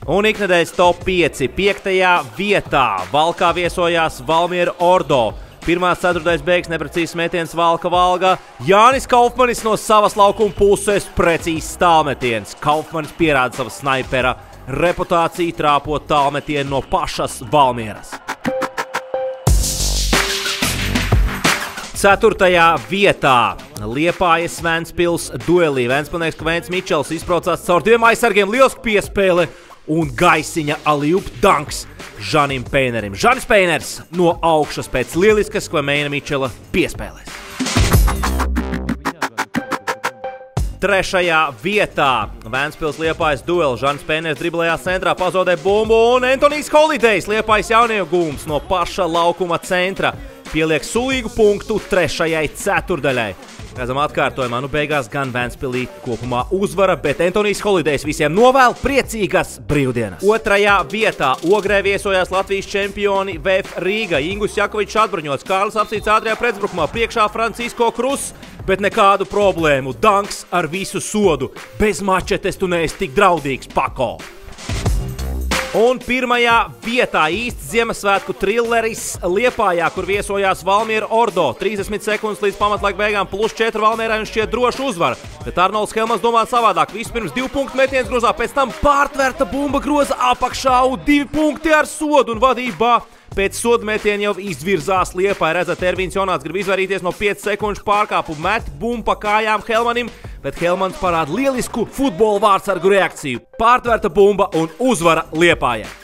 Un iknedēļas top 5. 5. vietā Valkā viesojās Valmiera Ordo. Pirmās ceturtais beigas neprecīzs metiens Valga. Jānis Kaufmanis no savas laukuma puses precīzs tālmetiens. Kaufmanis pierāda savu snaipera reputāciju, trāpot tālmetienu no pašas Valmieras. 4. vietā Liepājas Ventspils duelī. Ventspilnieks Kveins Mičels izbraucās caur 2 aizsargiem, lieliska piespēle un gaisiņa alley-oop dunks Žanim Peinerim. Žanis Peiners no augšas pēc lieliskas Kveina Mičela piespēlēs. 3. vietā Ventspils Liepājas dueli. Žanis Peiners driblējā centrā, pazaudē bumbu un Antonijs Holidejs Liepājas jauniegums no paša laukuma centra pieliek sulīgu punktu 3. ceturdaļai. Redzam atkārtojumā, beigās gan Ventspilī kopumā uzvara, bet Antonijs Holidejs visiem novēl priecīgas brīvdienas. 2. vietā Ogrē viesojās Latvijas čempioni VF Rīga. Ingus Jakovičs atbruņots, Kārlis apsīts ātrajā pretuzbrukumā, priekšā Francisko Krus, bet nekādu problēmu. Danks ar visu sodu. Bez mačetes tu neesi tik draudīgs, Pako. Un 1. vietā īsts Ziemassvētku trilleris Liepājā, kur viesojās Valmiera Ordo. 30 sekundes līdz pamatlaika beigām, +4 Valmierai un šķiet droša uzvara. Bet Arnolds Helmans domā savādāk. Vispirms 2 punktu metiens grozā, pēc tam pārtverta bumba groza apakšā un 2 punkti ar sodu un vadībā. Pēc sodu metiena jau izvirzās Liepāja. Redzat, Ervīns Jonāts grib izvairīties no 5 sekundžu pārkāpumu, met bumbu pa kājām Helmanim, bet Helmans parāda lielisku futbola vārdsargu reakciju. Pārtverta bumba un uzvara Liepājai.